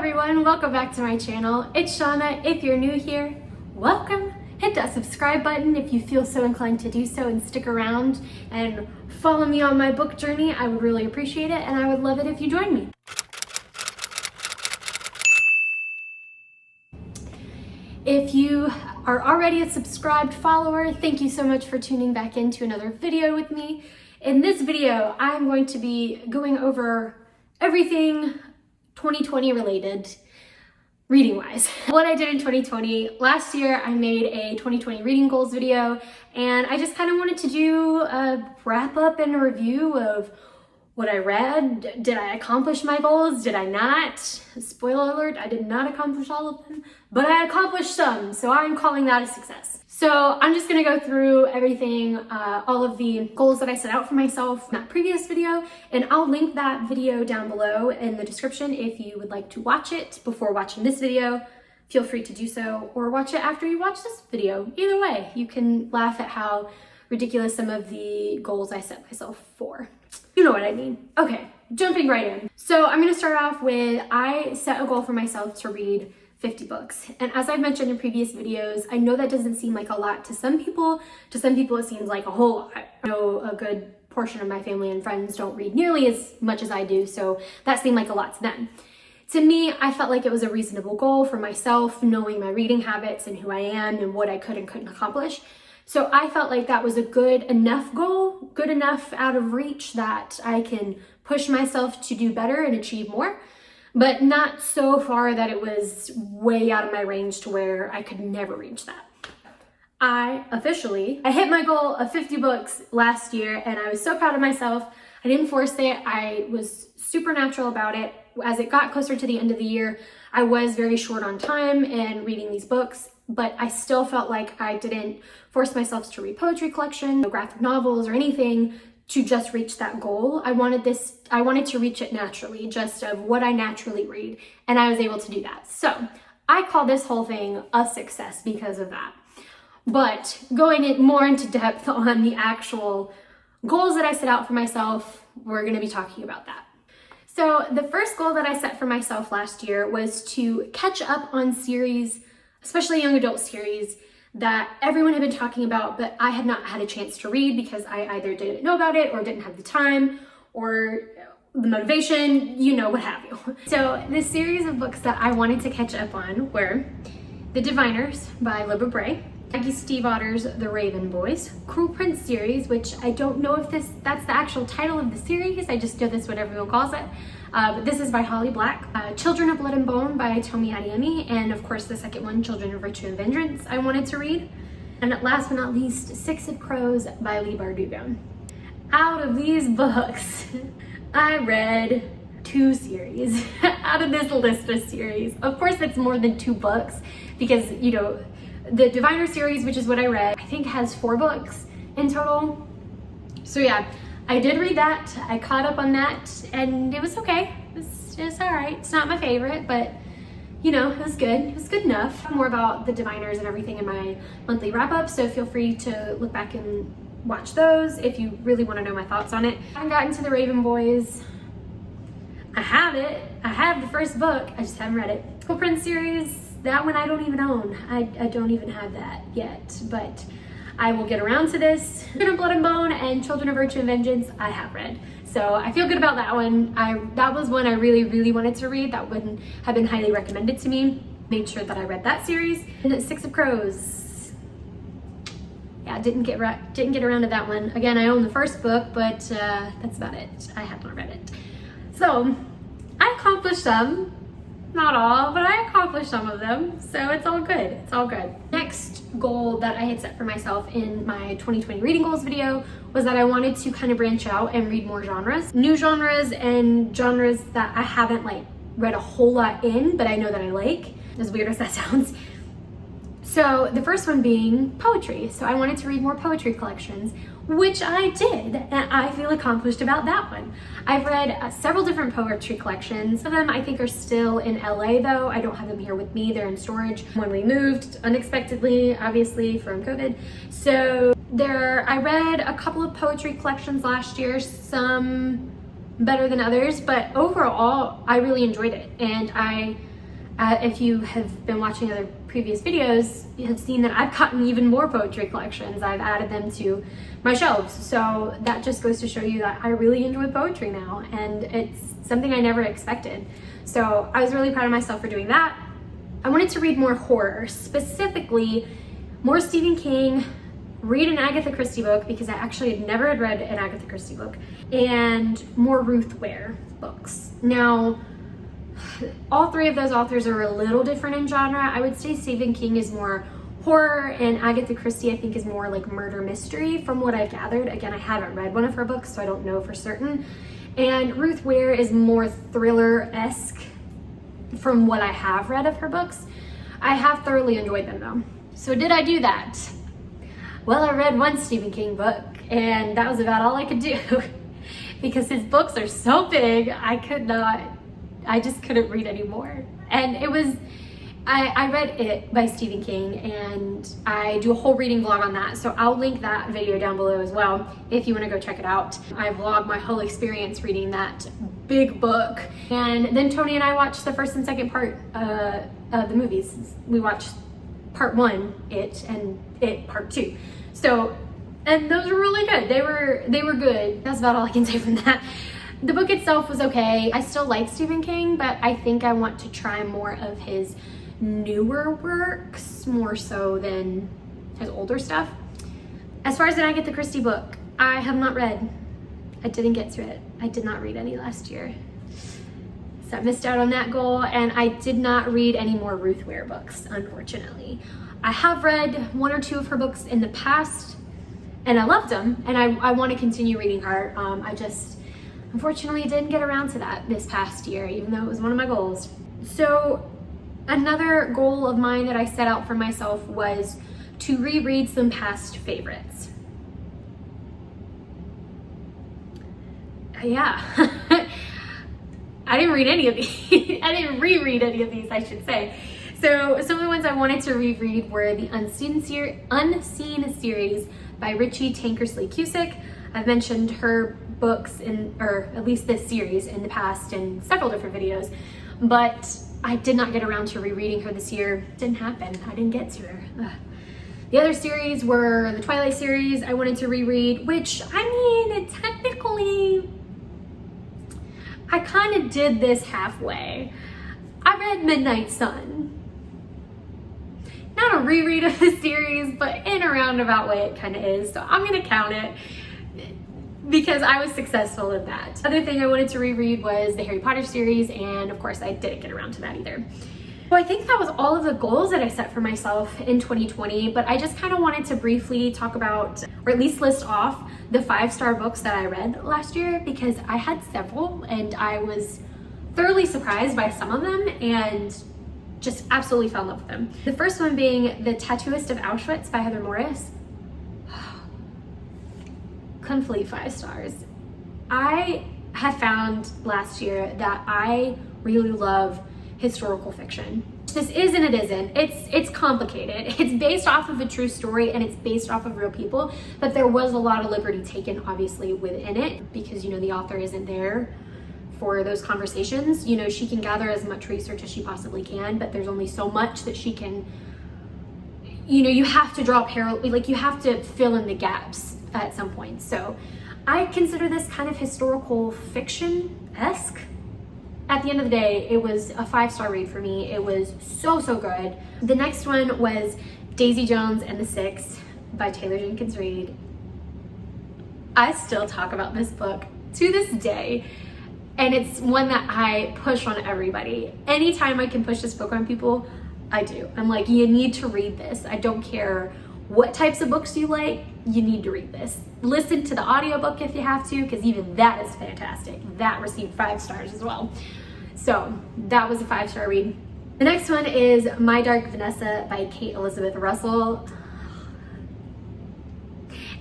everyone, welcome back to my channel. It's Shauna. If you're new here, welcome. Hit that subscribe button if you feel so inclined to do so and stick around and follow me on my book journey. I would really appreciate it and I would love it if you join me. If you are already a subscribed follower, thank you so much for tuning back into another video with me. In this video, I'm going to be going over everything 2020 related, reading wise. What I did in 2020, last year I made a 2020 reading goals video and I just kind of wanted to do a wrap up and a review of what I read. Did I accomplish my goals? Did I not? Spoiler alert, I did not accomplish all of them, but I accomplished some, so I'm calling that a success. So I'm just gonna go through everything, all of the goals that I set out for myself in that previous video, and I'll link that video down below in the description if you would like to watch it before watching this video. Feel free to do so, or watch it after you watch this video. Either way, you can laugh at how ridiculous some of the goals I set myself for. You know what I mean. Okay, jumping right in. So I'm gonna start off with, I set a goal for myself to read 50 books. And as I've mentioned in previous videos, I know that doesn't seem like a lot to some people. To some people, it seems like a whole lot. I know a good portion of my family and friends don't read nearly as much as I do, so that seemed like a lot to them. To me, I felt like it was a reasonable goal for myself, knowing my reading habits and who I am and what I could and couldn't accomplish. So I felt like that was a good enough goal, good enough out of reach that I can push myself to do better and achieve more, but not so far that it was way out of my range to where I could never reach that. I hit my goal of 50 books last year and I was so proud of myself. I didn't force it. I was super natural about it. As it got closer to the end of the year, I was very short on time in reading these books, but I still felt like I didn't force myself to read poetry collection, graphic novels, or anything to just reach that goal. I wanted to reach it naturally, just of what I naturally read, and I was able to do that. So I call this whole thing a success because of that. But going more into depth on the actual goals that I set out for myself, we're gonna be talking about that. So the first goal that I set for myself last year was to catch up on series, especially young adult series, that everyone had been talking about, but I had not had a chance to read because I either didn't know about it or didn't have the time or the motivation, you know, what have you. So the series of books that I wanted to catch up on were The Diviners by Libba Bray, Maggie Stiefvater's The Raven Boys, Cruel Prince series, which I don't know if that's the actual title of the series, I just know that's what everyone calls it. But this is by Holly Black. Children of Blood and Bone by Tomi Adeyemi, and of course the second one, Children of Virtue and Vengeance, I wanted to read. And last but not least, Six of Crows by Leigh Bardugo. Out of these books, I read 2 series out of this list of series. Of course, it's more than 2 books because, you know, the Diviner series, which is what I read, I think has 4 books in total. So yeah, I did read that. I caught up on that and it was okay. It was all right. It's not my favorite, but you know, it was good. It was good enough. More about the Diviners and everything in my monthly wrap up, so feel free to look back and watch those if you really want to know my thoughts on it. I haven't gotten to The Raven Boys. I have it. I have the first book. I just haven't read it. Cruel Prince series, that one I don't even own. I don't even have that yet, but I will get around to this. Children of Blood and Bone and Children of Virtue and Vengeance, I have read. So I feel good about that one. That was one I really wanted to read. That one had been highly recommended to me. Made sure that I read that series. And Six of Crows. Yeah, didn't get around to that one. Again, I own the first book, but that's about it. I have not read it. So I accomplished some. Not all, but I accomplished some of them, so it's all good. It's all good. Next goal that I had set for myself in my 2020 reading goals video was that I wanted to kind of branch out and read more genres. New genres and genres that I haven't like read a whole lot in, but I know that I like, as weird as that sounds. So the first one being poetry. So I wanted to read more poetry collections, which I did, and I feel accomplished about that one. I've read several different poetry collections. Some of them I think are still in LA though. I don't have them here with me, they're in storage. When we moved, unexpectedly, obviously from COVID. So I read a couple of poetry collections last year, some better than others, but overall I really enjoyed it. And I If you have been watching other previous videos, you have seen that I've gotten even more poetry collections. I've added them to my shelves. So that just goes to show you that I really enjoy poetry now, and it's something I never expected. So I was really proud of myself for doing that. I wanted to read more horror, specifically more Stephen King, read an Agatha Christie book because I actually had never read an Agatha Christie book, and more Ruth Ware books. Now, all three of those authors are a little different in genre. I would say Stephen King is more horror, and Agatha Christie I think is more like murder mystery from what I've gathered. Again, I haven't read one of her books, so I don't know for certain. And Ruth Ware is more thriller-esque from what I have read of her books. I have thoroughly enjoyed them though. So did I do that? Well, I read one Stephen King book, and that was about all I could do because his books are so big, I just couldn't read anymore. And it was, I read It by Stephen King, and I do a whole reading vlog on that, so I'll link that video down below as well if you want to go check it out. I vlog my whole experience reading that big book. And then Tony and I watched the first and second part of the movies. We watched part 1, It, and It part 2. So, and those were really good. They were good. That's about all I can say from that. The book itself was okay. I still like Stephen King, but I think I want to try more of his newer works, more so than his older stuff. As far as an Agatha Christie book, I have not read. I didn't get to it. I did not read any last year. So I missed out on that goal, and I did not read any more Ruth Ware books, unfortunately. I have read 1 or 2 of her books in the past, and I loved them, and I want to continue reading her. I just unfortunately didn't get around to that this past year, even though it was one of my goals. So another goal of mine that I set out for myself was to reread some past favorites. Yeah. I didn't read any of these. I didn't reread any of these, I should say. So some of the ones I wanted to reread were the Unseen series by Richie Tankersley Cusick. I've mentioned her books or at least this series in the past in several different videos, but I did not get around to rereading her this year. It didn't happen. I didn't get to her. Ugh. The other series were the Twilight series I wanted to reread, which, I mean, technically, I kind of did this halfway. I read Midnight Sun. Not a reread of the series, but in a roundabout way it kind of is, so I'm gonna count it because I was successful in that. Other thing I wanted to reread was the Harry Potter series, and of course I didn't get around to that either. So I think that was all of the goals that I set for myself in 2020, but I just kind of wanted to briefly talk about, or at least list off, the 5-star books that I read last year, because I had several and I was thoroughly surprised by some of them and just absolutely fell in love with them. The first one being The Tattoist of Aushwitz by Heather Morris. Complete 5 stars. I have found last year that I really love historical fiction. This is and it isn't. It's complicated. It's based off of a true story and it's based off of real people, but there was a lot of liberty taken obviously within it because, you know, the author isn't there for those conversations. You know, she can gather as much research as she possibly can, but there's only so much that she can, you know, you have to draw parallel, like you have to fill in the gaps at some point. So I consider this kind of historical fiction-esque. At the end of the day, it was a 5-star read for me. It was so good. The next one was Daisy Jones and the Six by Taylor Jenkins Reid. I still talk about this book to this day, and it's one that I push on everybody. Anytime I can push this book on people, I do. I'm like, you need to read this. I don't care what types of books you like, you need to read this. Listen to the audiobook if you have to, because even that is fantastic. That received 5 stars as well. So that was a 5-star read. The next one is My Dark Vanessa by Kate Elizabeth Russell.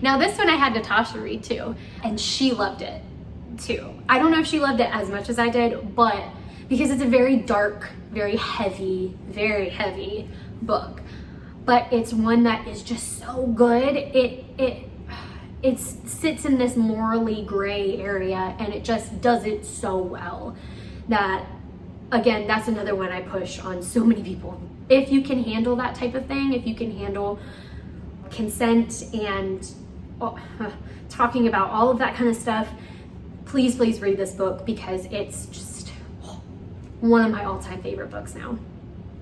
Now this one I had Natasha read too, and she loved it too. I don't know if she loved it as much as I did, but because it's a very dark, very heavy book. But it's one that is just so good. It sits in this morally gray area, and it just does it so well that again, that's another one I push on so many people. If you can handle that type of thing, if you can handle consent and talking about all of that kind of stuff, please read this book, because it's just one of my all-time favorite books now.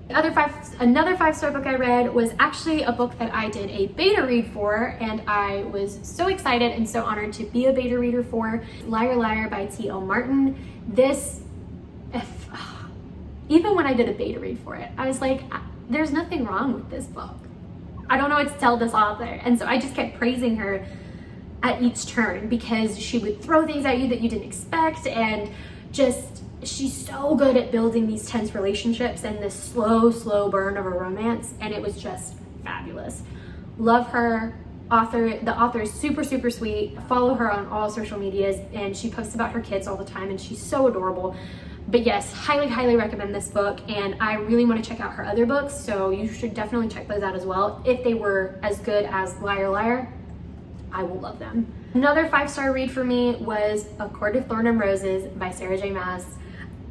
Another 5-star book I read was actually a book that I did a beta read for, and I was so excited and so honored to be a beta reader for. Liar Liar by T.L. Martin. Even when I did a beta read for it, I was like, there's nothing wrong with this book. I don't know what to tell this author. And so I just kept praising her at each turn, because she would throw things at you that you didn't expect, and just, she's so good at building these tense relationships and this slow burn of a romance, and it was just fabulous. Love her. The author is super sweet. Follow her on all social medias, and she posts about her kids all the time, and she's so adorable. But yes, highly recommend this book, and I really want to check out her other books, so you should definitely check those out as well. If they were as good as Liar Liar, I will love them. Another 5-star read for me was A Court of Thorn and Roses by Sarah J. Maas.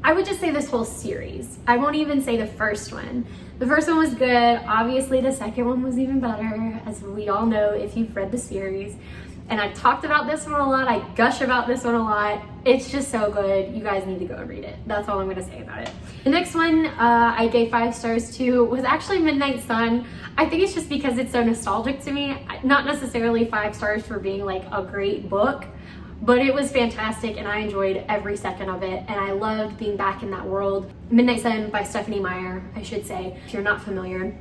I would just say this whole series. I won't even say the first one. The first one was good. Obviously, the second one was even better, as we all know if you've read the series. And I've talked about this one a lot. I gush about this one a lot. It's just so good. You guys need to go and read it. That's all I'm going to say about it. The next one I gave 5 stars to was actually Midnight Sun. I think it's just because it's so nostalgic to me. Not necessarily 5 stars for being like a great book, but it was fantastic, and I enjoyed every second of it, and I loved being back in that world. Midnight Sun by Stephanie Meyer, I should say, if you're not familiar.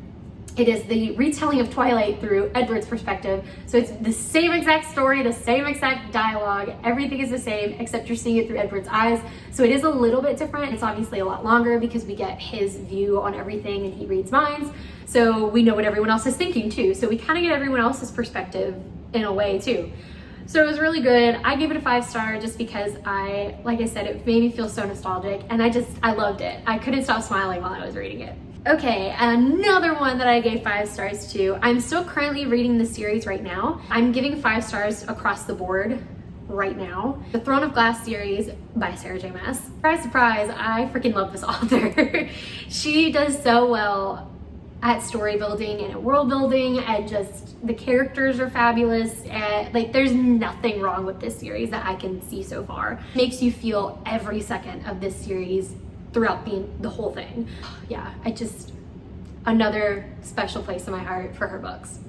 It is the retelling of Twilight through Edward's perspective. So it's the same exact story, the same exact dialogue. Everything is the same, except you're seeing it through Edward's eyes. So it is a little bit different. It's obviously a lot longer, because we get his view on everything, and he reads minds. So we know what everyone else is thinking too. So we kind of get everyone else's perspective in a way too. So it was really good. I gave it a 5-star just because like I said, it made me feel so nostalgic, and I loved it. I couldn't stop smiling while I was reading it. Okay, another one that I gave 5 stars to. I'm still currently reading the series right now. I'm giving 5 stars across the board right now. The Throne of Glass series by Sarah J. Maas. Surprise, I freaking love this author. She does so well at story building and at world building, and just the characters are fabulous, and like there's nothing wrong with this series that I can see so far. It makes you feel every second of this series throughout the whole thing. Yeah, another special place in my heart for her books.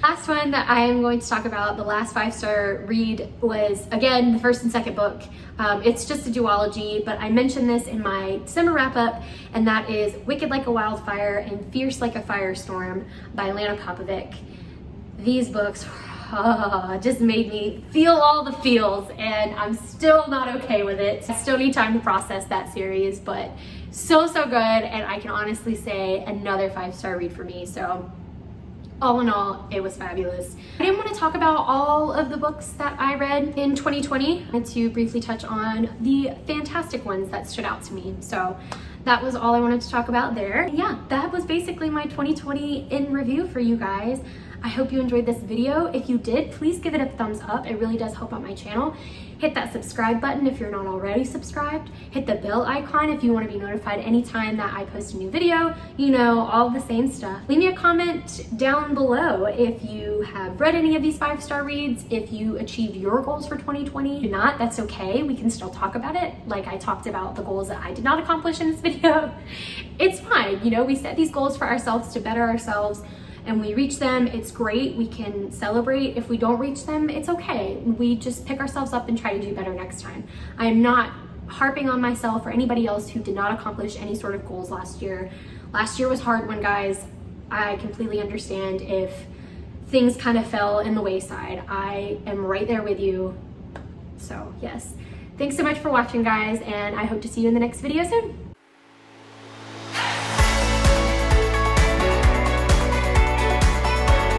Last one that I am going to talk about, the last 5-star read, was again the first and second book. It's just a duology, but I mentioned this in my December wrap-up, and that is Wicked Like a Wildfire and Fierce Like a Firestorm by Lana Popovic. These books just made me feel all the feels, and I'm still not okay with it. I still need time to process that series, but so good, and I can honestly say another 5-star read for me. So all in all, it was fabulous. I didn't want to talk about all of the books that I read in 2020. I wanted to briefly touch on the fantastic ones that stood out to me. So that was all I wanted to talk about there. Yeah, that was basically my 2020 in review for you guys. I hope you enjoyed this video. If you did, please give it a thumbs up. It really does help out my channel. Hit that subscribe button if you're not already subscribed. Hit the bell icon if you want to be notified anytime that I post a new video. You know, all the same stuff. Leave me a comment down below if you have read any of these 5-star reads, if you achieved your goals for 2020. If not, that's okay. We can still talk about it. Like I talked about the goals that I did not accomplish in this video. It's fine. You know, we set these goals for ourselves to better ourselves, and we reach them, it's great. We can celebrate. If we don't reach them, it's okay. We just pick ourselves up and try to do better next time. I'm not harping on myself or anybody else who did not accomplish any sort of goals last year. Last year was hard one, guys. I completely understand if things kind of fell in the wayside. I am right there with you. So yes, thanks so much for watching, guys, and I hope to see you in the next video soon.